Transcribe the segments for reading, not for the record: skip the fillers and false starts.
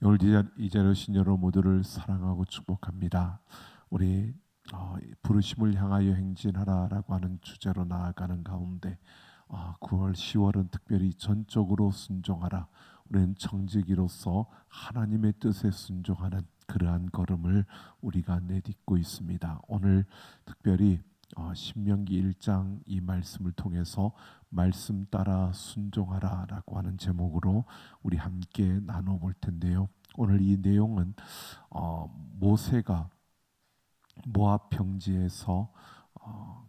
오늘 이 자리에 오신 여러분 모두를 사랑하고 축복합니다. 우리 부르심을 향하여 행진하라라고 하는 주제로 나아가는 가운데 9월 10월은 특별히 전적으로 순종하라. 우리는 청지기로서 하나님의 뜻에 순종하는 그러한 걸음을 우리가 내딛고 있습니다. 오늘 특별히 신명기 1장 이 말씀을 통해서 말씀 따라 순종하라라고 하는 제목으로 우리 함께 나눠볼 텐데요. 오늘 이 내용은 모세가 모압 평지에서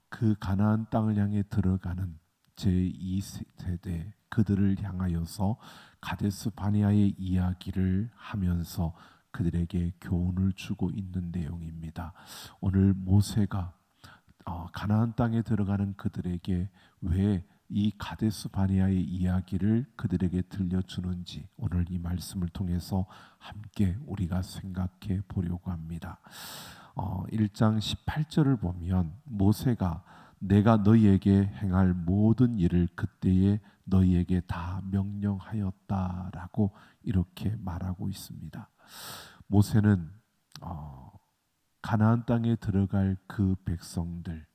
그 가나안 땅을 향해 들어가는 제2세대 그들을 향하여서 가데스 바네아의 이야기를 하면서 그들에게 교훈을 주고 있는 내용입니다. 오늘 모세가 가나안 땅에 들어가는 그들에게 왜 이 가데스 바네아의 이야기를 그들에게 들려주는지 오늘 이 말씀을 통해서 함께 우리가 생각해 보려고 합니다. 1장 18절을 보면 모세가 내가 너희에게 행할 모든 일을 그때에 너희에게 다 명령하였다라고 이렇게 말하고 있습니다. 모세는 가나안 땅에 들어갈 그 백성들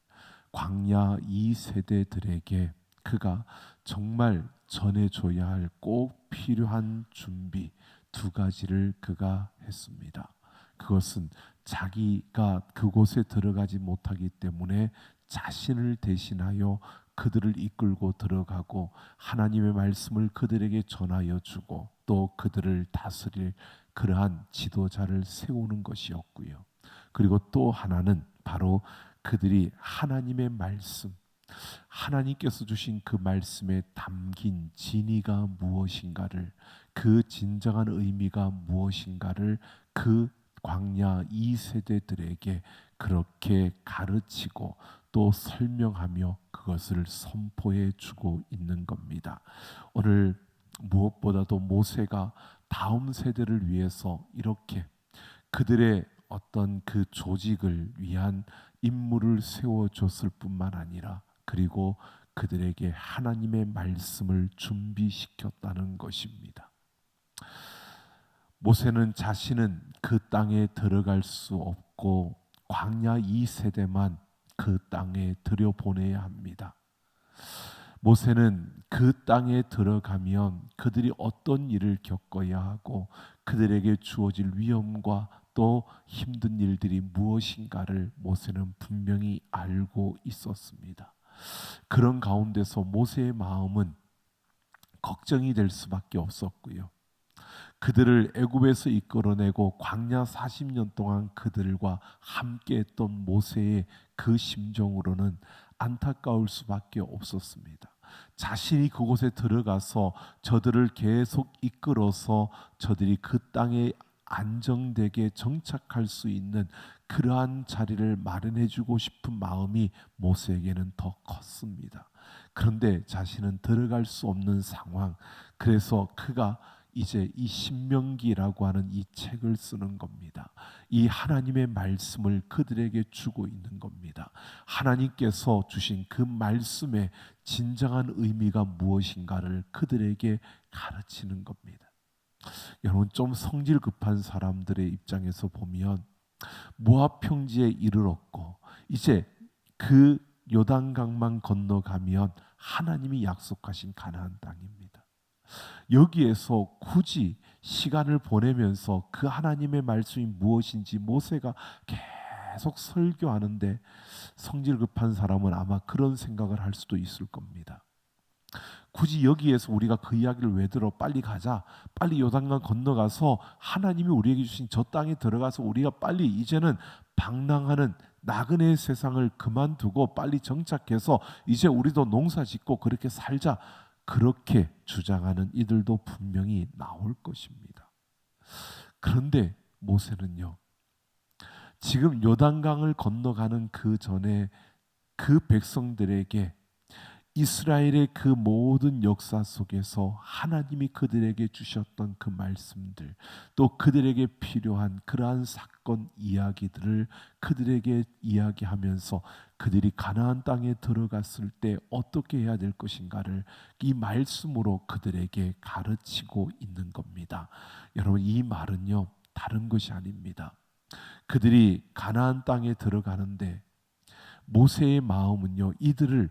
광야 2세대들에게 그가 정말 전해줘야 할 꼭 필요한 준비 두 가지를 그가 했습니다. 그것은 자기가 그곳에 들어가지 못하기 때문에 자신을 대신하여 그들을 이끌고 들어가고 하나님의 말씀을 그들에게 전하여 주고 또 그들을 다스릴 그러한 지도자를 세우는 것이었고요. 그리고 또 하나는 바로 그들이 하나님의 말씀, 하나님께서 주신 그 말씀에 담긴 진의가 무엇인가를, 그 진정한 의미가 무엇인가를 그 광야 2세대들에게 그렇게 가르치고 또 설명하며 그것을 선포해 주고 있는 겁니다. 오늘 무엇보다도 모세가 다음 세대를 위해서 이렇게 그들의 어떤 그 조직을 위한 임무를 세워줬을 뿐만 아니라 그리고 그들에게 하나님의 말씀을 준비시켰다는 것입니다. 모세는 자신은 그 땅에 들어갈 수 없고 광야 2세대만 그 땅에 들여보내야 합니다. 모세는 그 땅에 들어가면 그들이 어떤 일을 겪어야 하고 그들에게 주어질 위험과 또 힘든 일들이 무엇인가를 모세는 분명히 알고 있었습니다. 그런 가운데서 모세의 마음은 걱정이 될 수밖에 없었고요. 그들을 애굽에서 이끌어내고 광야 40년 동안 그들과 함께했던 모세의 그 심정으로는 안타까울 수밖에 없었습니다. 자신이 그곳에 들어가서 저들을 계속 이끌어서 저들이 그 땅에 안정되게 정착할 수 있는 그러한 자리를 마련해 주고 싶은 마음이 모세에게는 더 컸습니다. 그런데 자신은 들어갈 수 없는 상황, 그래서 그가 이제 이 신명기라고 하는 이 책을 쓰는 겁니다. 이 하나님의 말씀을 그들에게 주고 있는 겁니다. 하나님께서 주신 그 말씀의 진정한 의미가 무엇인가를 그들에게 가르치는 겁니다. 여러분, 좀 성질 급한 사람들의 입장에서 보면 모압 평지에 이르렀고 이제 그 요단강만 건너가면 하나님이 약속하신 가나안 땅입니다. 여기에서 굳이 시간을 보내면서 그 하나님의 말씀이 무엇인지 모세가 계속 설교하는데 성질 급한 사람은 아마 그런 생각을 할 수도 있을 겁니다. 굳이 여기에서 우리가 그 이야기를 왜 들어? 빨리 가자. 빨리 요단강 건너가서 하나님이 우리에게 주신 저 땅에 들어가서 우리가 빨리 이제는 방랑하는 나그네 세상을 그만두고 빨리 정착해서 이제 우리도 농사 짓고 그렇게 살자. 그렇게 주장하는 이들도 분명히 나올 것입니다. 그런데 모세는요, 지금 요단강을 건너가는 그 전에 그 백성들에게 이스라엘의 그 모든 역사 속에서 하나님이 그들에게 주셨던 그 말씀들, 또 그들에게 필요한 그러한 사건 이야기들을 그들에게 이야기하면서 그들이 가나안 땅에 들어갔을 때 어떻게 해야 될 것인가를 이 말씀으로 그들에게 가르치고 있는 겁니다. 여러분, 이 말은요, 다른 것이 아닙니다. 그들이 가나안 땅에 들어가는데 모세의 마음은요, 이들을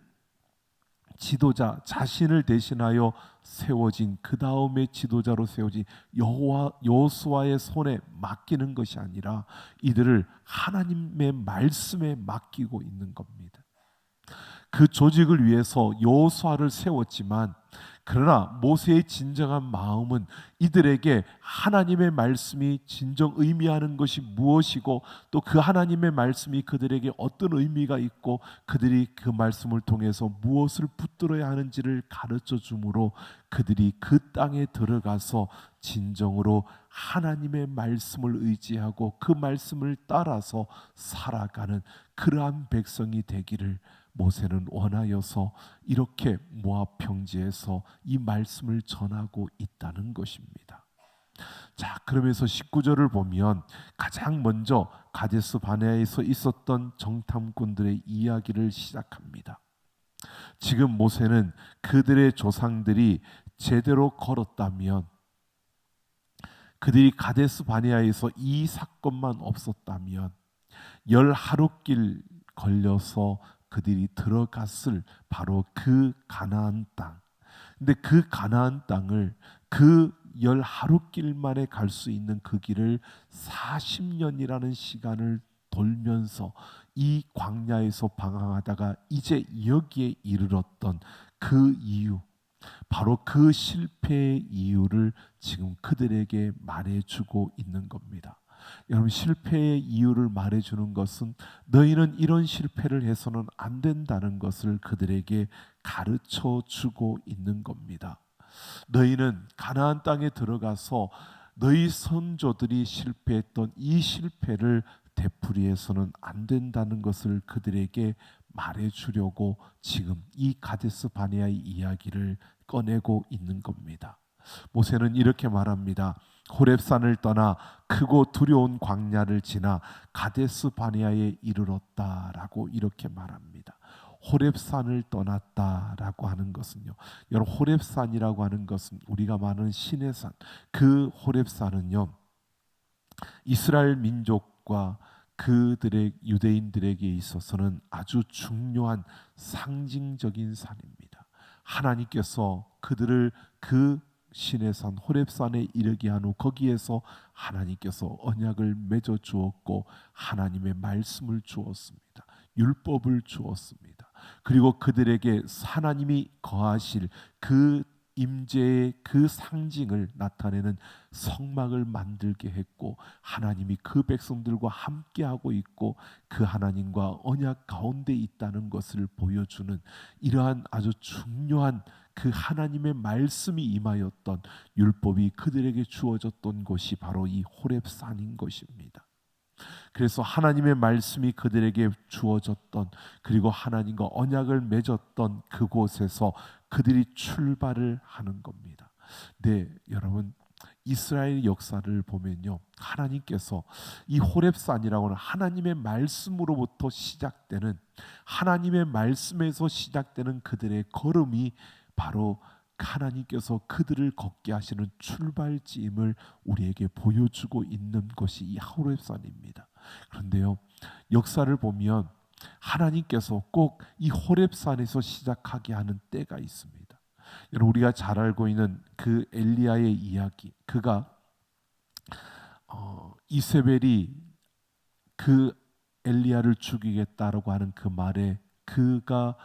지도자, 자신을 대신하여 세워진 그 다음에 지도자로 세워진 여호수아의 손에 맡기는 것이 아니라 이들을 하나님의 말씀에 맡기고 있는 겁니다. 그 조직을 위해서 여호수아를 세웠지만, 그러나 모세의 진정한 마음은 이들에게 하나님의 말씀이 진정 의미하는 것이 무엇이고, 또 그 하나님의 말씀이 그들에게 어떤 의미가 있고 그들이 그 말씀을 통해서 무엇을 붙들어야 하는지를 가르쳐 주므로 그들이 그 땅에 들어가서 진정으로 하나님의 말씀을 의지하고 그 말씀을 따라서 살아가는 그러한 백성이 되기를 모세는 원하여서 이렇게 모압 평지에서 이 말씀을 전하고 있다는 것입니다. 자, 그러면서 19절을 보면 가장 먼저 가데스 바네아에서 있었던 정탐꾼들의 이야기를 시작합니다. 지금 모세는 그들의 조상들이 제대로 걸었다면, 그들이 가데스 바네아에서 이 사건만 없었다면 10하루길 걸려서 그들이 들어갔을 바로 그 가나안 땅. 근데 그 가나안 땅을 그 10하루길 만에 갈 수 있는 그 길을 40년이라는 시간을 돌면서 이 광야에서 방황하다가 이제 여기에 이르렀던 그 이유, 바로 그 실패의 이유를 지금 그들에게 말해주고 있는 겁니다. 여러분, 실패의 이유를 말해주는 것은 너희는 이런 실패를 해서는 안 된다는 것을 그들에게 가르쳐 주고 있는 겁니다. 너희는 가나안 땅에 들어가서 너희 선조들이 실패했던 이 실패를 되풀이해서는 안 된다는 것을 그들에게 말해주려고 지금 이 가데스 바네아의 이야기를 꺼내고 있는 겁니다. 모세는 이렇게 말합니다. 호렙산을 떠나 크고 두려운 광야를 지나 가데스 바네아에 이르렀다라고 이렇게 말합니다. 호렙산을 떠났다라고 하는 것은요, 여러분, 호렙산이라고 하는 것은 우리가 말하는 신의 산, 그 호렙산은요 이스라엘 민족과 그들의 유대인들에게 있어서는 아주 중요한 상징적인 산입니다. 하나님께서 그들을 그 신의 산 호렙산에 이르게 한 후 거기에서 하나님께서 언약을 맺어 주었고 하나님의 말씀을 주었습니다. 율법을 주었습니다. 그리고 그들에게 하나님이 거하실 그 임재의 그 상징을 나타내는 성막을 만들게 했고, 하나님이 그 백성들과 함께하고 있고 그 하나님과 언약 가운데 있다는 것을 보여주는 이러한 아주 중요한 그 하나님의 말씀이 임하였던 율법이 그들에게 주어졌던 곳이 바로 이 호렙산인 것입니다. 그래서 하나님의 말씀이 그들에게 주어졌던, 그리고 하나님과 언약을 맺었던 그곳에서 그들이 출발을 하는 겁니다. 네, 여러분, 이스라엘 역사를 보면요, 하나님께서 이 호렙산이라고 하는 하나님의 말씀으로부터 시작되는, 하나님의 말씀에서 시작되는 그들의 걸음이 바로 하나님께서 그들을 걷게 하시는 출발지임을 우리에게 보여주고 있는 것이 이 호렙산입니다. 그런데요, 역사를 보면 하나님께서 꼭 이 호렙산에서 시작하게 하는 때가 있습니다. 여러분, 우리가 잘 알고 있는 그 엘리야의 이야기, 그가 이세벨이 그 엘리야를 죽이겠다라고 하는 그 말에 그가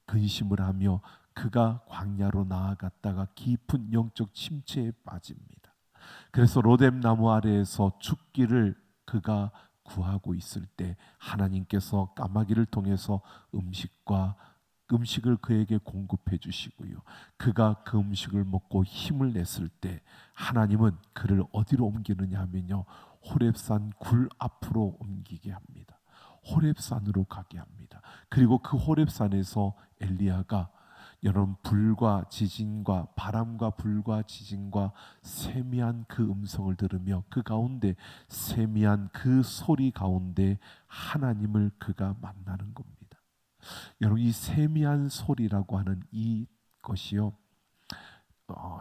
근심을 하며 그가 광야로 나아갔다가 깊은 영적 침체에 빠집니다. 그래서 로뎀 나무 아래에서 죽기를 그가 구하고 있을 때 하나님께서 까마귀를 통해서 음식을 그에게 공급해 주시고요, 그가 그 음식을 먹고 힘을 냈을 때 하나님은 그를 어디로 옮기느냐 하면요, 호렙산 굴 앞으로 옮기게 합니다. 호렙산으로 가게 합니다. 그리고 그 호렙산에서 엘리야가 여러분 불과 지진과 바람과 불과 지진과 세미한 그 음성을 들으며 그 가운데 세미한 그 소리 가운데 하나님을 그가 만나는 겁니다. 여러분 이 세미한 소리라고 하는 이것이요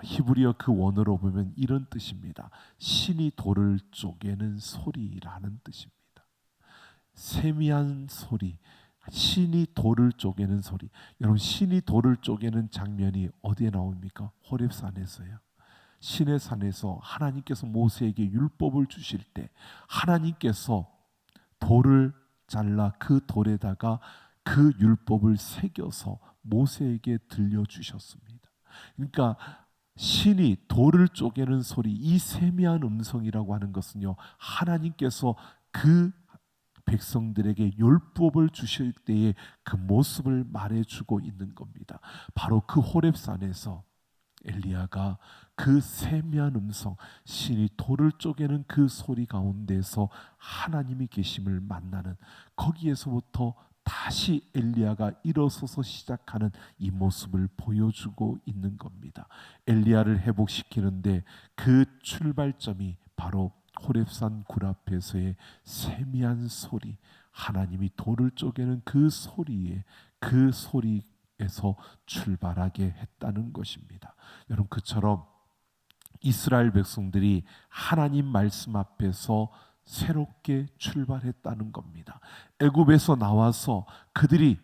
히브리어 그 원어로 보면 이런 뜻입니다. 신이 돌을 쪼개는 소리라는 뜻입니다. 세미한 소리, 신이 돌을 쪼개는 소리. 여러분 신이 돌을 쪼개는 장면이 어디에 나옵니까? 호렙산에서요. 신의 산에서 하나님께서 모세에게 율법을 주실 때 하나님께서 돌을 잘라 그 돌에다가 그 율법을 새겨서 모세에게 들려주셨습니다. 그러니까 신이 돌을 쪼개는 소리, 이 세미한 음성이라고 하는 것은요 하나님께서 그 백성들에게 율법을 주실 때의 그 모습을 말해주고 있는 겁니다. 바로 그 호렙산에서 엘리야가 그 세미한 음성, 신이 돌을 쪼개는 그 소리 가운데서 하나님이 계심을 만나는, 거기에서부터 다시 엘리야가 일어서서 시작하는 이 모습을 보여주고 있는 겁니다. 엘리야를 회복시키는데 그 출발점이 바로 호렙산 굴 앞에서의 세미한 소리, 하나님이 돌을 쪼개는 그 소리에, 그 소리에서 출발하게 했다는 것입니다. 여러분 그처럼 이스라엘 백성들이 하나님 말씀 앞에서 새롭게 출발했다는 겁니다. 애굽에서 나와서 그들이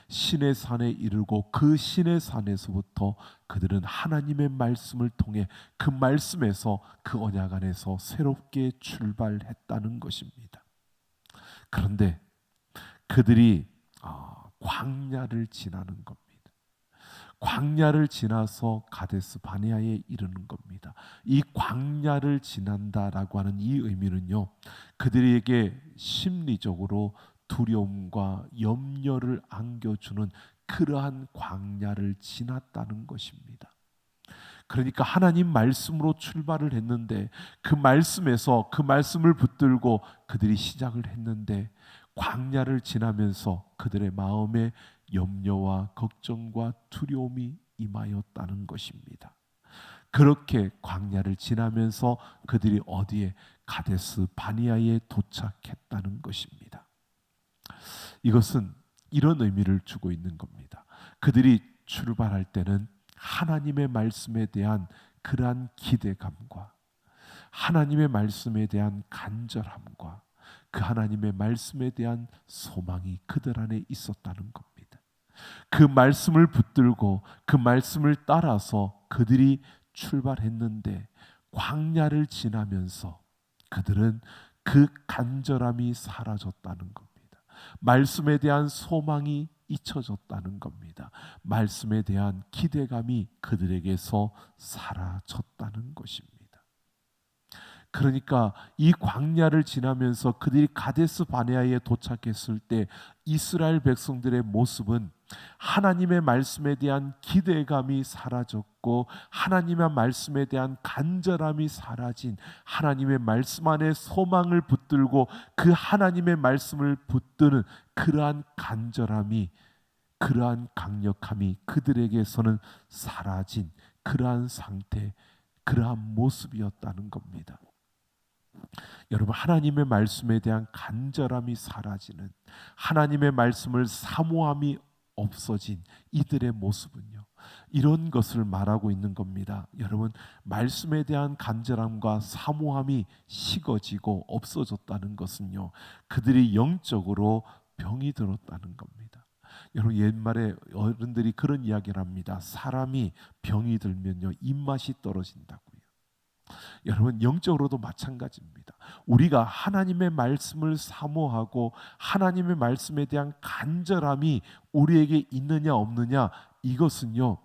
신의 산에 이르고 그 신의 산에서부터 그들은 하나님의 말씀을 통해 그 말씀에서 그 언약 안에서 새롭게 출발했다는 것입니다. 그런데 그들이 광야를 지나는 겁니다. 광야를 지나서 가데스 바네아에 이르는 겁니다. 이 광야를 지난다라고 하는 이 의미는요, 그들에게 심리적으로 두려움과 염려를 안겨주는 그러한 광야를 지났다는 것입니다. 그러니까 하나님 말씀으로 출발을 했는데 그 말씀에서 그 말씀을 붙들고 그들이 시작을 했는데 광야를 지나면서 그들의 마음에 염려와 걱정과 두려움이 임하였다는 것입니다. 그렇게 광야를 지나면서 그들이 어디에? 가데스 바니아에 도착했다는 것입니다. 이것은 이런 의미를 주고 있는 겁니다. 그들이 출발할 때는 하나님의 말씀에 대한 그러한 기대감과 하나님의 말씀에 대한 간절함과 그 하나님의 말씀에 대한 소망이 그들 안에 있었다는 겁니다. 그 말씀을 붙들고 그 말씀을 따라서 그들이 출발했는데 광야를 지나면서 그들은 그 간절함이 사라졌다는 겁니다. 말씀에 대한 소망이 잊혀졌다는 겁니다. 말씀에 대한 기대감이 그들에게서 사라졌다는 것입니다. 그러니까 이 광야를 지나면서 그들이 가데스 바네아에 도착했을 때 이스라엘 백성들의 모습은 하나님의 말씀에 대한 기대감이 사라졌고 하나님의 말씀에 대한 간절함이 사라진, 하나님의 말씀 안에 소망을 붙들고 그 하나님의 말씀을 붙드는 그러한 간절함이, 그러한 강력함이 그들에게서는 사라진 그러한 상태, 그러한 모습이었다는 겁니다. 여러분 하나님의 말씀에 대한 간절함이 사라지는, 하나님의 말씀을 사모함이 없어진 이들의 모습은요, 이런 것을 말하고 있는 겁니다. 여러분 말씀에 대한 간절함과 사모함이 식어지고 없어졌다는 것은요, 그들이 영적으로 병이 들었다는 겁니다. 여러분 옛말에 어른들이 그런 이야기를 합니다. 사람이 병이 들면요 입맛이 떨어진다고요. 여러분 영적으로도 마찬가지입니다. 우리가 하나님의 말씀을 사모하고 하나님의 말씀에 대한 간절함이 우리에게 있느냐 없느냐, 이것은요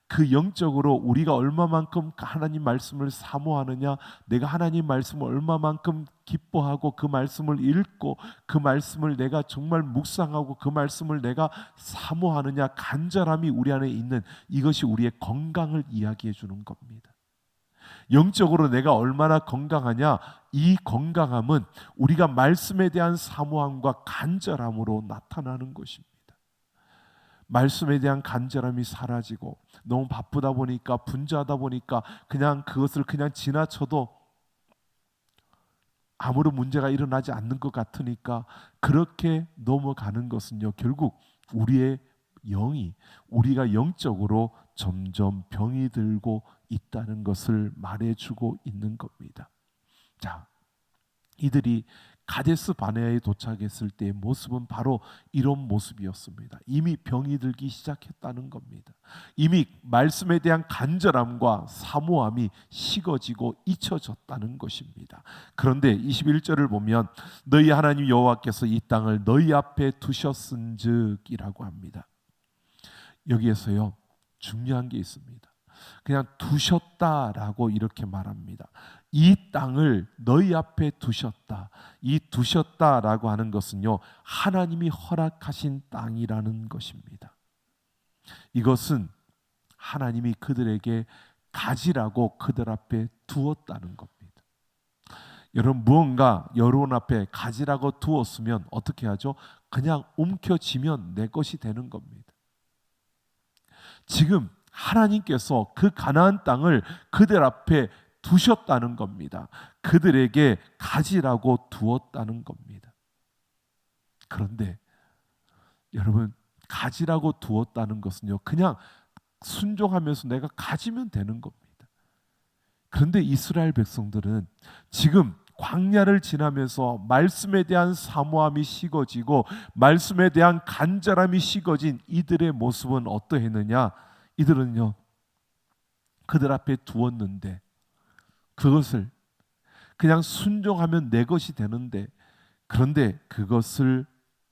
그 영적으로 우리가 얼마만큼 하나님 말씀을 사모하느냐, 내가 하나님 말씀을 얼마만큼 기뻐하고 그 말씀을 읽고 그 말씀을 내가 정말 묵상하고 그 말씀을 내가 사모하느냐, 간절함이 우리 안에 있는, 이것이 우리의 건강을 이야기해 주는 겁니다. 영적으로 내가 얼마나 건강하냐? 이 건강함은 우리가 말씀에 대한 사모함과 간절함으로 나타나는 것입니다. 말씀에 대한 간절함이 사라지고 너무 바쁘다 보니까, 분주하다 보니까 그냥 그것을 그냥 지나쳐도 아무런 문제가 일어나지 않는 것 같으니까 그렇게 넘어가는 것은요, 결국 우리의 영이, 우리가 영적으로 점점 병이 들고 있다는 것을 말해주고 있는 겁니다. 자, 이들이 가데스 바네아에 도착했을 때의 모습은 바로 이런 모습이었습니다. 이미 병이 들기 시작했다는 겁니다. 이미 말씀에 대한 간절함과 사모함이 식어지고 잊혀졌다는 것입니다. 그런데 21절을 보면 너희 하나님 여호와께서 이 땅을 너희 앞에 두셨은즉이라고 합니다. 여기에서요, 중요한 게 있습니다. 그냥 두셨다라고 이렇게 말합니다. 이 땅을 너희 앞에 두셨다. 이 두셨다라고 하는 것은요, 하나님이 허락하신 땅이라는 것입니다. 이것은 하나님이 그들에게 가지라고 그들 앞에 두었다는 겁니다. 여러분, 무언가 여러분 앞에 가지라고 두었으면 어떻게 하죠? 그냥 움켜쥐면 내 것이 되는 겁니다. 지금 하나님께서 그 가나안 땅을 그들 앞에 두셨다는 겁니다. 그들에게 가지라고 두었다는 겁니다. 그런데 여러분, 가지라고 두었다는 것은요, 그냥 순종하면서 내가 가지면 되는 겁니다. 그런데 이스라엘 백성들은 지금 광야를 지나면서 말씀에 대한 사모함이 식어지고 말씀에 대한 간절함이 식어진 이들의 모습은 어떠했느냐? 이들은요, 그들 앞에 두었는데 그것을 그냥 순종하면 내 것이 되는데, 그런데 그것을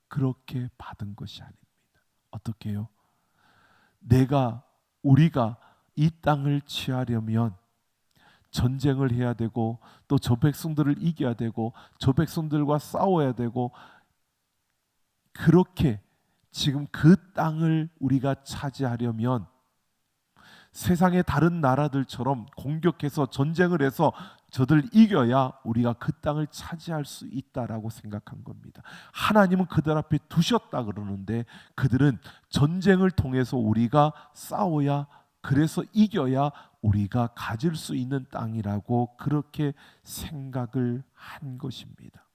그렇게 받은 것이 아닙니다. 어떻게 해요? 우리가 이 땅을 취하려면 전쟁을 해야 되고, 또 저 백성들을 이겨야 되고, 저 백성들과 싸워야 되고, 그렇게 지금 그 땅을 우리가 차지하려면 세상의 다른 나라들처럼 공격해서 전쟁을 해서 저들을 이겨야 우리가 그 땅을 차지할 수 있다라고 생각한 겁니다. 하나님은 그들 앞에 두셨다 그러는데 그들은 전쟁을 통해서 우리가 싸워야, 그래서 이겨야 우리가 가질 수 있는 땅이라고 그렇게 생각을 한 것입니다.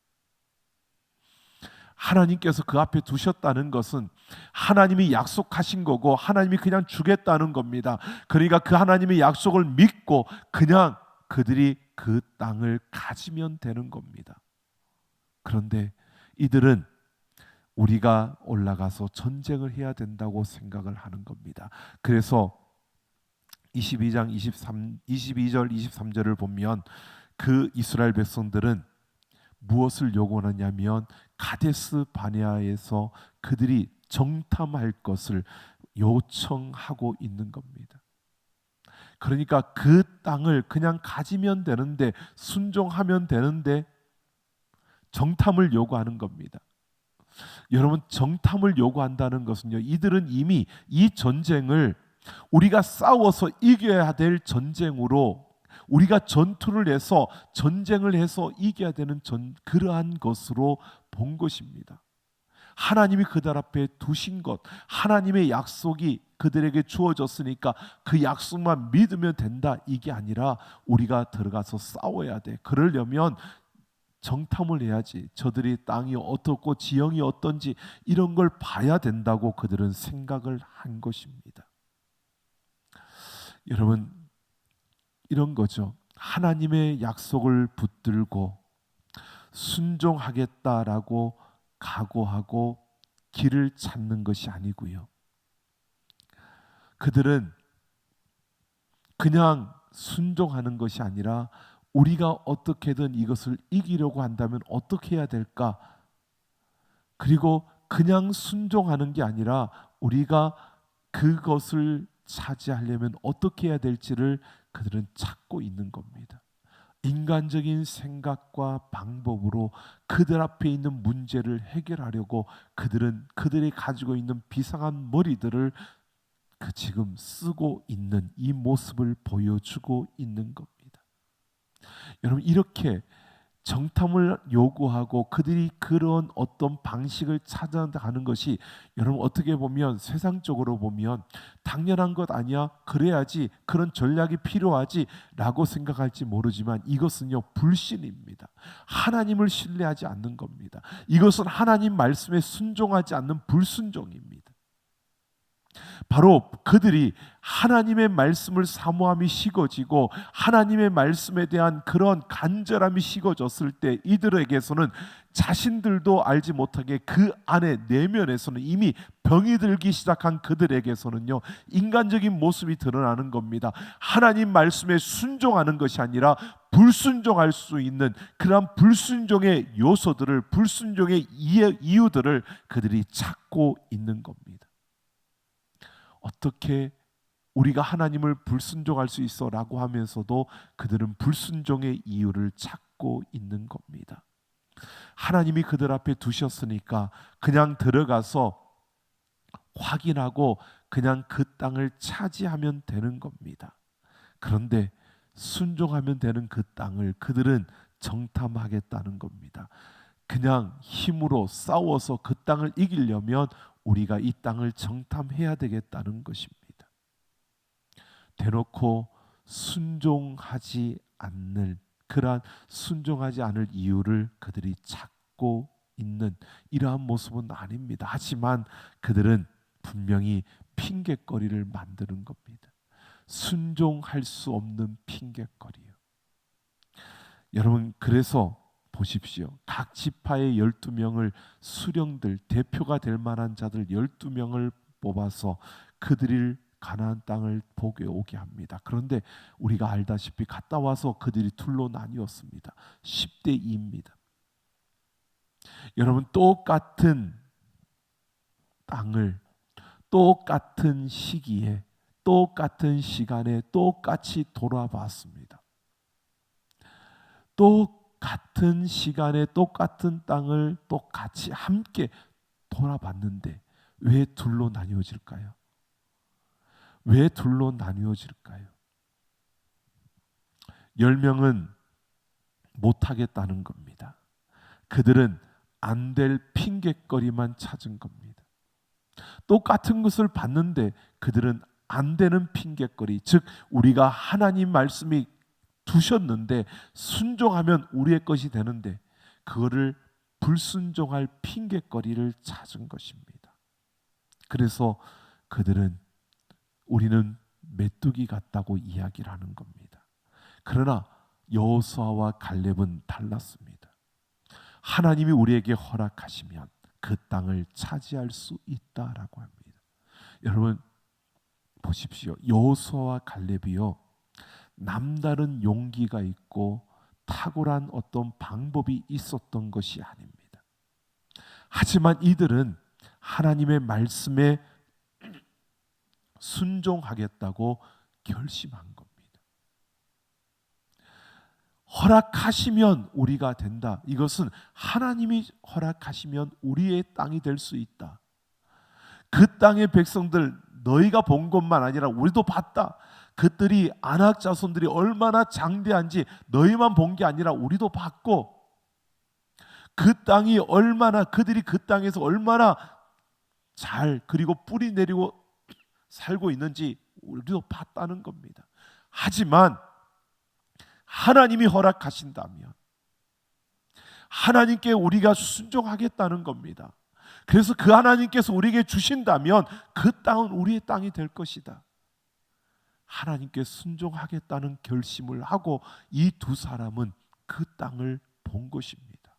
하나님께서 그 앞에 두셨다는 것은 하나님이 약속하신 거고 하나님이 그냥 주겠다는 겁니다. 그러니까 그 하나님의 약속을 믿고 그냥 그들이 그 땅을 가지면 되는 겁니다. 그런데 이들은 우리가 올라가서 전쟁을 해야 된다고 생각을 하는 겁니다. 그래서 22절 23절을 보면 그 이스라엘 백성들은 무엇을 요구하냐면 가데스 바네아에서 그들이 정탐할 것을 요청하고 있는 겁니다. 그러니까 그 땅을 그냥 가지면 되는데, 순종하면 되는데 정탐을 요구하는 겁니다. 여러분, 정탐을 요구한다는 것은요, 이들은 이미 이 전쟁을 우리가 싸워서 이겨야 될 전쟁으로, 우리가 전투를 해서 전쟁을 해서 이겨야 되는 그러한 것으로 본 것입니다. 하나님이 그들 앞에 두신 것, 하나님의 약속이 그들에게 주어졌으니까 그 약속만 믿으면 된다, 이게 아니라 우리가 들어가서 싸워야 돼. 그러려면 정탐을 해야지. 저들이 땅이 어떻고 지형이 어떤지 이런 걸 봐야 된다고 그들은 생각을 한 것입니다. 여러분, 이런 거죠. 하나님의 약속을 붙들고 순종하겠다라고 각오하고 길을 찾는 것이 아니고요. 그들은 그냥 순종하는 것이 아니라 우리가 어떻게든 이것을 이기려고 한다면 어떻게 해야 될까? 그리고 그냥 순종하는 게 아니라 우리가 그것을 차지하려면 어떻게 해야 될지를 그들은 찾고 있는 겁니다. 인간적인 생각과 방법으로 그들 앞에 있는 문제를 해결하려고 그들은 그들이 가지고 있는 비상한 머리들을 지금 쓰고 있는 이 모습을 보여주고 있는 겁니다. 여러분, 이렇게 정탐을 요구하고 그들이 그런 어떤 방식을 찾아가는 것이 여러분 어떻게 보면 세상적으로 보면 당연한 것 아니야? 그래야지, 그런 전략이 필요하지 라고 생각할지 모르지만 이것은요 불신입니다. 하나님을 신뢰하지 않는 겁니다. 이것은 하나님 말씀에 순종하지 않는 불순종입니다. 바로 그들이 하나님의 말씀을 사모함이 식어지고 하나님의 말씀에 대한 그런 간절함이 식어졌을 때 이들에게서는 자신들도 알지 못하게 그 안에 내면에서는 이미 병이 들기 시작한 그들에게서는요 인간적인 모습이 드러나는 겁니다. 하나님 말씀에 순종하는 것이 아니라 불순종할 수 있는 그런 불순종의 요소들을, 불순종의 이유들을 그들이 찾고 있는 겁니다. 어떻게 우리가 하나님을 불순종할 수 있어 라고 하면서도 그들은 불순종의 이유를 찾고 있는 겁니다. 하나님이 그들 앞에 두셨으니까 그냥 들어가서 확인하고 그냥 그 땅을 차지하면 되는 겁니다. 그런데 순종하면 되는 그 땅을 그들은 정탐하겠다는 겁니다. 그냥 힘으로 싸워서 그 땅을 이기려면 우리가 이 땅을 정탐해야 되겠다는 것입니다. 대놓고 순종하지 않을 이유를 그들이 찾고 있는 이러한 모습은 아닙니다. 하지만 그들은 분명히 핑곗거리를 만드는 겁니다. 순종할 수 없는 핑곗거리요. 여러분, 그래서 보십시오. 각 지파의 12명을 수령들, 대표가 될 만한 자들 12명을 뽑아서 그들을 가나안 땅을 보게 오게 합니다. 그런데 우리가 알다시피 갔다 와서 그들이 둘로 나뉘었습니다. 10대 2입니다. 여러분, 똑같은 땅을 똑같은 시기에 똑같은 시간에 똑같이 돌아봤습니다. 똑같은 시간에 똑같은 땅을 똑같이 함께 돌아봤는데 왜 둘로 나뉘어질까요? 왜 둘로 나뉘어질까요? 10명은 못하겠다는 겁니다. 그들은 안 될 핑곗거리만 찾은 겁니다. 똑같은 것을 봤는데 그들은 안 되는 핑곗거리, 즉 우리가 하나님 말씀이 두셨는데 순종하면 우리의 것이 되는데 그거를 불순종할 핑곗거리를 찾은 것입니다. 그래서 그들은 우리는 메뚜기 같다고 이야기를 하는 겁니다. 그러나 여호수아와 갈렙은 달랐습니다. 하나님이 우리에게 허락하시면 그 땅을 차지할 수 있다라고 합니다. 여러분 보십시오. 여호수아와 갈렙이요 남다른 용기가 있고 탁월한 어떤 방법이 있었던 것이 아닙니다. 하지만 이들은 하나님의 말씀에 순종하겠다고 결심한 겁니다. 허락하시면 우리가 된다. 이것은 하나님이 허락하시면 우리의 땅이 될 수 있다. 그 땅의 백성들 너희가 본 것만 아니라 우리도 봤다. 그들이 아낙 자손들이 얼마나 장대한지 너희만 본 게 아니라 우리도 봤고 그 땅이 얼마나 그들이 그 땅에서 얼마나 잘 그리고 뿌리 내리고 살고 있는지 우리도 봤다는 겁니다. 하지만 하나님이 허락하신다면 하나님께 우리가 순종하겠다는 겁니다. 그래서 그 하나님께서 우리에게 주신다면 그 땅은 우리의 땅이 될 것이다. 하나님께 순종하겠다는 결심을 하고 이 두 사람은 그 땅을 본 것입니다.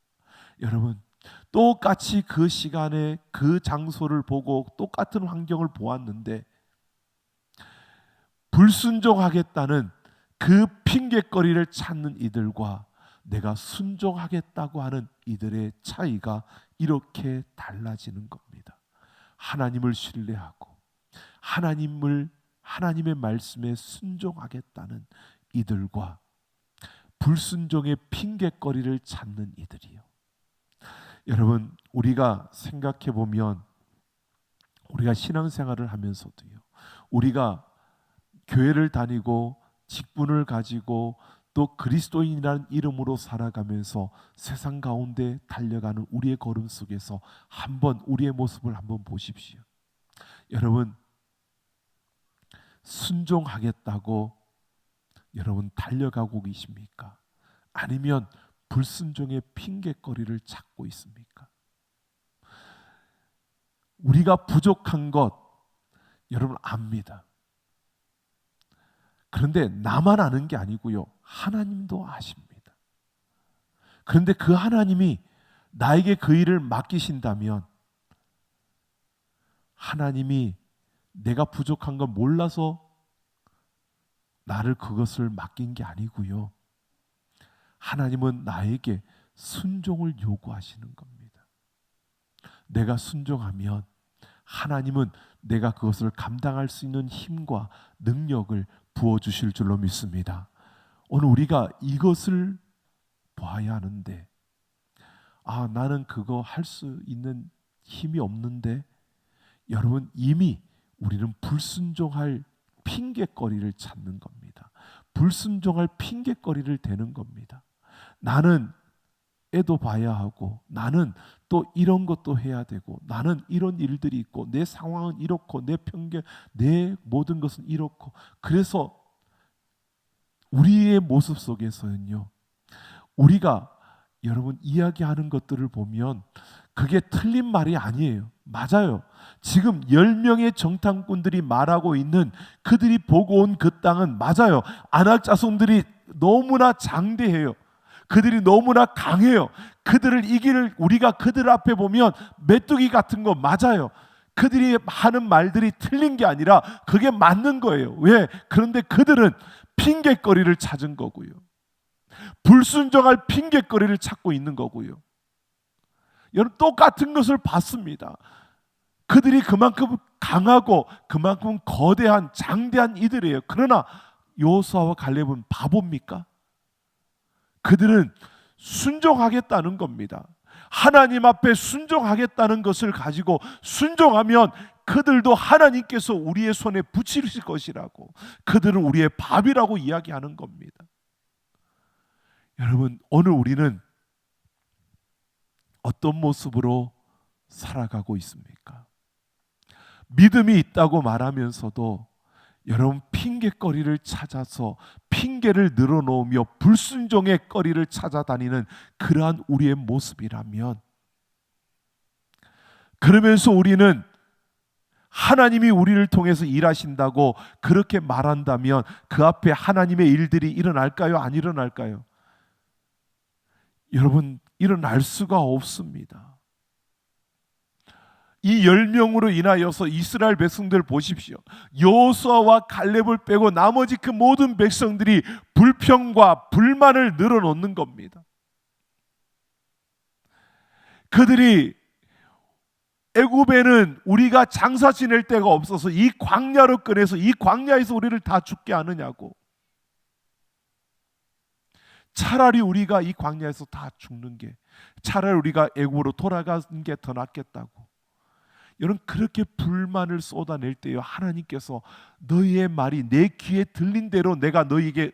여러분 똑같이 그 시간에 그 장소를 보고 똑같은 환경을 보았는데 불순종하겠다는 그 핑곗거리를 찾는 이들과 내가 순종하겠다고 하는 이들의 차이가 이렇게 달라지는 겁니다. 하나님을 신뢰하고 하나님의 말씀에 순종하겠다는 이들과 불순종의 핑곗거리를 찾는 이들이요. 여러분 우리가 생각해 보면 우리가 신앙생활을 하면서도요. 우리가 교회를 다니고 직분을 가지고 또 그리스도인이라는 이름으로 살아가면서 세상 가운데 달려가는 우리의 걸음 속에서 한번 우리의 모습을 한번 보십시오. 여러분, 순종하겠다고 여러분 달려가고 계십니까? 아니면 불순종의 핑계거리를 찾고 있습니까? 우리가 부족한 것 여러분 압니다. 그런데 나만 아는 게 아니고요, 하나님도 아십니다. 그런데 그 하나님이 나에게 그 일을 맡기신다면 하나님이 내가 부족한 걸 몰라서 나를 그것을 맡긴 게 아니고요, 하나님은 나에게 순종을 요구하시는 겁니다. 내가 순종하면 하나님은 내가 그것을 감당할 수 있는 힘과 능력을 부어주실 줄로 믿습니다. 오늘 우리가 이것을 봐야 하는데, 나는 그거 할 수 있는 힘이 없는데, 여러분, 이미 우리는 불순종할 핑계거리를 찾는 겁니다. 불순종할 핑계거리를 대는 겁니다. 나는 애도 봐야 하고, 나는 또 이런 것도 해야 되고, 나는 이런 일들이 있고, 내 상황은 이렇고, 내 편견, 내 모든 것은 이렇고. 그래서 우리의 모습 속에서는요, 우리가 여러분 이야기하는 것들을 보면 그게 틀린 말이 아니에요. 맞아요. 지금 10명의 정탐꾼들이 말하고 있는, 그들이 보고 온 그 땅은 맞아요. 아낙 자손들이 너무나 장대해요. 그들이 너무나 강해요. 그들을 이길, 우리가 그들 앞에 보면 메뚜기 같은 거 맞아요. 그들이 하는 말들이 틀린 게 아니라 그게 맞는 거예요. 왜? 그런데 그들은 핑계거리를 찾은 거고요, 불순종할 핑계거리를 찾고 있는 거고요. 여러분, 똑같은 것을 봤습니다. 그들이 그만큼 강하고 그만큼 거대한 장대한 이들이에요. 그러나 여호수아와 갈렙은 바보입니까? 그들은 순종하겠다는 겁니다. 하나님 앞에 순종하겠다는 것을 가지고 순종하면 그들도 하나님께서 우리의 손에 붙이실 것이라고, 그들은 우리의 밥이라고 이야기하는 겁니다. 여러분, 오늘 우리는 어떤 모습으로 살아가고 있습니까? 믿음이 있다고 말하면서도 여러분 핑계거리를 찾아서 핑계를 늘어놓으며 불순종의 거리를 찾아다니는 그러한 우리의 모습이라면, 그러면서 우리는 하나님이 우리를 통해서 일하신다고 그렇게 말한다면 그 앞에 하나님의 일들이 일어날까요? 안 일어날까요? 여러분, 일어날 수가 없습니다. 이 10명으로 인하여서 이스라엘 백성들 보십시오. 여호수아와 갈렙을 빼고 나머지 그 모든 백성들이 불평과 불만을 늘어놓는 겁니다. 그들이 애굽에는 우리가 장사 지낼 데가 없어서 이 광야로 꺼내서 이 광야에서 우리를 다 죽게 하느냐고, 차라리 우리가 이 광야에서 다 죽는 게, 차라리 우리가 애굽으로 돌아가는 게 더 낫겠다고, 여러분 그렇게 불만을 쏟아낼 때요, 하나님께서 너희의 말이 내 귀에 들린 대로 내가 너희에게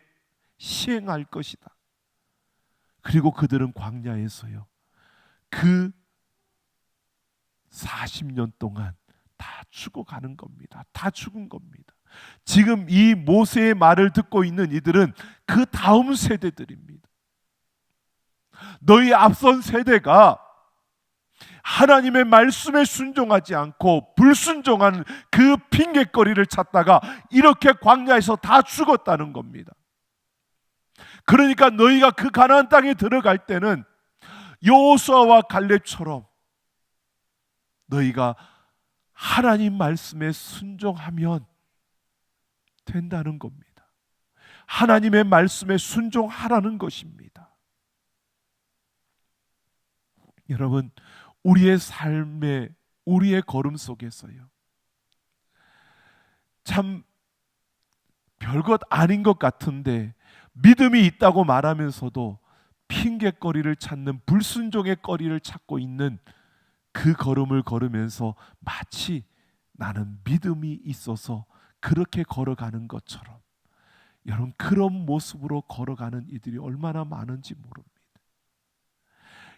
시행할 것이다. 그리고 그들은 광야에서요, 그 40년 동안 다 죽어가는 겁니다. 다 죽은 겁니다. 지금 이 모세의 말을 듣고 있는 이들은 그 다음 세대들입니다. 너희 앞선 세대가 하나님의 말씀에 순종하지 않고 불순종하는 그 핑계거리를 찾다가 이렇게 광야에서 다 죽었다는 겁니다. 그러니까 너희가 그 가나안 땅에 들어갈 때는 여호수아와 갈렙처럼 너희가 하나님 말씀에 순종하면 된다는 겁니다. 하나님의 말씀에 순종하라는 것입니다. 여러분, 우리의 삶에, 우리의 걸음 속에서요, 참 별것 아닌 것 같은데 믿음이 있다고 말하면서도 핑계거리를 찾는, 불순종의 거리를 찾고 있는 그 걸음을 걸으면서 마치 나는 믿음이 있어서 그렇게 걸어가는 것처럼 여러분, 그런 모습으로 걸어가는 이들이 얼마나 많은지 모릅니다.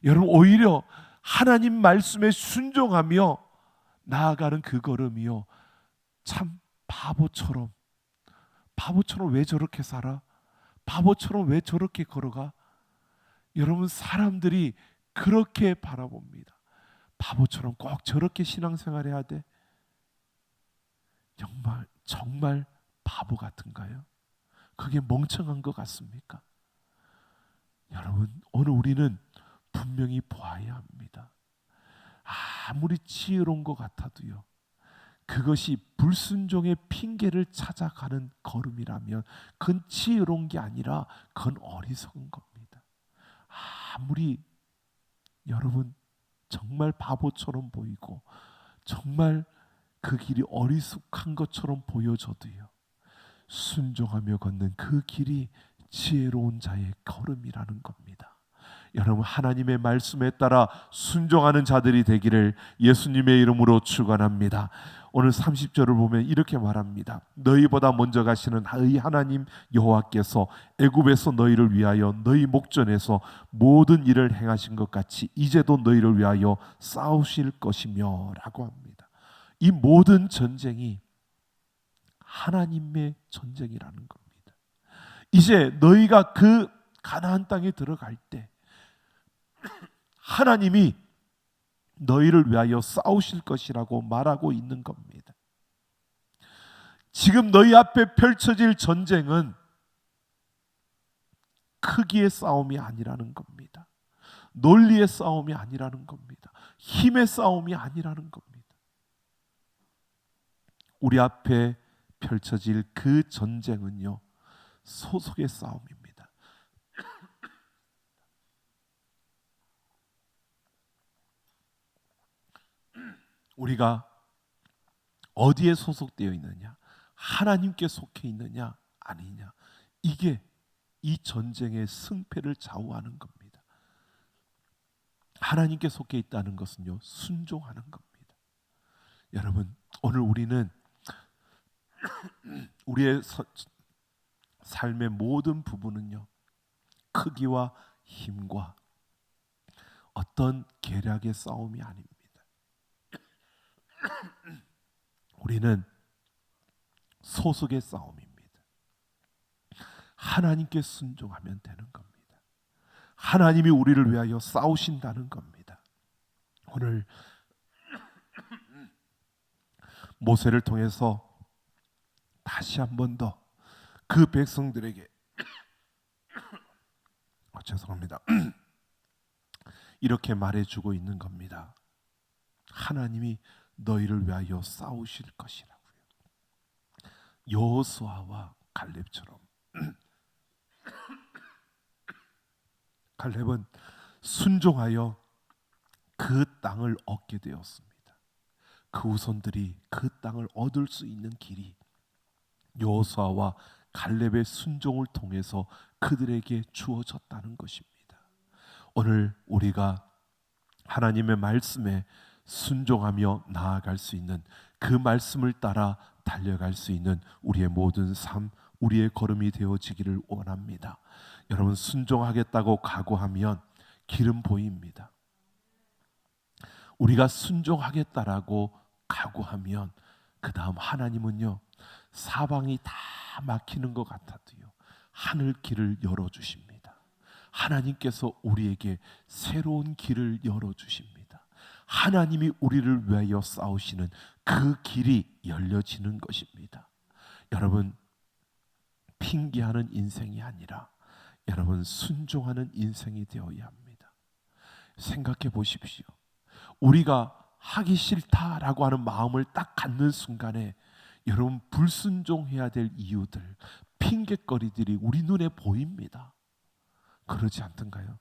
여러분, 오히려 하나님 말씀에 순종하며 나아가는 그 걸음이요, 참 바보처럼 왜 저렇게 살아? 바보처럼 왜 저렇게 걸어가? 여러분, 사람들이 그렇게 바라봅니다. 바보처럼 꼭 저렇게 신앙생활 해야 돼? 정말 바보 같은가요? 그게 멍청한 것 같습니까? 여러분, 오늘 우리는 분명히 보아야 합니다. 아무리 지혜로운 것 같아도요, 그것이 불순종의 핑계를 찾아가는 걸음이라면 그건 지혜로운 게 아니라 그건 어리석은 겁니다. 아무리 여러분 정말 바보처럼 보이고 정말 그 길이 어리숙한 것처럼 보여져도요, 순종하며 걷는 그 길이 지혜로운 자의 걸음이라는 겁니다. 여러분, 하나님의 말씀에 따라 순종하는 자들이 되기를 예수님의 이름으로 축원합니다. 오늘 30절을 보면 이렇게 말합니다. 너희보다 먼저 가시는 너희 하나님 여호와께서 애굽에서 너희를 위하여 너희 목전에서 모든 일을 행하신 것 같이 이제도 너희를 위하여 싸우실 것이며 라고 합니다. 이 모든 전쟁이 하나님의 전쟁이라는 겁니다. 이제 너희가 그 가나안 땅에 들어갈 때 하나님이 너희를 위하여 싸우실 것이라고 말하고 있는 겁니다. 지금 너희 앞에 펼쳐질 전쟁은 크기의 싸움이 아니라는 겁니다. 논리의 싸움이 아니라는 겁니다. 힘의 싸움이 아니라는 겁니다. 우리 앞에 펼쳐질 그 전쟁은요, 소속의 싸움입니다. 우리가 어디에 소속되어 있느냐, 하나님께 속해 있느냐 아니냐, 이게 이 전쟁의 승패를 좌우하는 겁니다. 하나님께 속해 있다는 것은요, 순종하는 겁니다. 여러분, 오늘 우리는 우리의 삶의 모든 부분은요, 크기와 힘과 어떤 계략의 싸움이 아닙니다. 우리는 소속의 싸움입니다. 하나님께 순종하면 되는 겁니다. 하나님이 우리를 위하여 싸우신다는 겁니다. 오늘 모세를 통해서 다시 한 번 더 그 백성들에게 죄송합니다. 이렇게 말해주고 있는 겁니다. 하나님이 너희를 위하여 싸우실 것이라고요. 여호수아와 갈렙처럼 갈렙은 순종하여 그 땅을 얻게 되었습니다. 그 후손들이 그 땅을 얻을 수 있는 길이 여호수아와 갈렙의 순종을 통해서 그들에게 주어졌다는 것입니다. 오늘 우리가 하나님의 말씀에 순종하며 나아갈 수 있는, 그 말씀을 따라 달려갈 수 있는 우리의 모든 삶, 우리의 걸음이 되어지기를 원합니다. 여러분, 순종하겠다고 각오하면 길은 보입니다. 우리가 순종하겠다라고 각오하면 그 다음 하나님은요, 사방이 다 막히는 것 같아도요, 하늘 길을 열어주십니다. 하나님께서 우리에게 새로운 길을 열어주십니다. 하나님이 우리를 위하여 싸우시는 그 길이 열려지는 것입니다. 여러분, 핑계하는 인생이 아니라 여러분, 순종하는 인생이 되어야 합니다. 생각해 보십시오. 우리가 하기 싫다라고 하는 마음을 딱 갖는 순간에 여러분, 불순종해야 될 이유들, 핑계거리들이 우리 눈에 보입니다. 그러지 않던가요?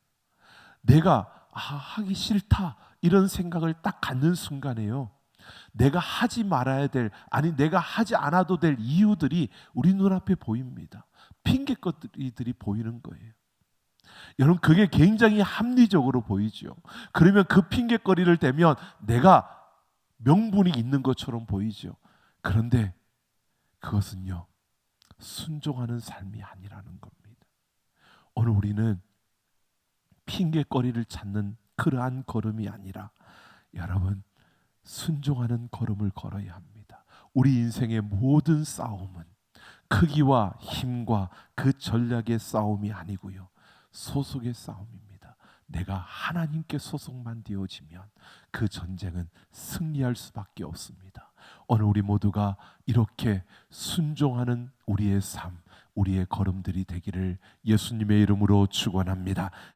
내가 하기 싫다 이런 생각을 딱 갖는 순간에요, 내가 하지 말아야 될, 아니 내가 하지 않아도 될 이유들이 우리 눈앞에 보입니다. 핑계거리들이 보이는 거예요. 여러분, 그게 굉장히 합리적으로 보이죠. 그러면 그 핑계거리를 대면 내가 명분이 있는 것처럼 보이죠. 그런데 그것은요, 순종하는 삶이 아니라는 겁니다. 오늘 우리는 핑계거리를 찾는 그러한 걸음이 아니라 여러분 순종하는 걸음을 걸어야 합니다. 우리 인생의 모든 싸움은 크기와 힘과 그 전략의 싸움이 아니고요, 소속의 싸움입니다. 내가 하나님께 소속만 되어지면 그 전쟁은 승리할 수밖에 없습니다. 오늘 우리 모두가 이렇게 순종하는 우리의 삶, 우리의 걸음들이 되기를 예수님의 이름으로 축원합니다.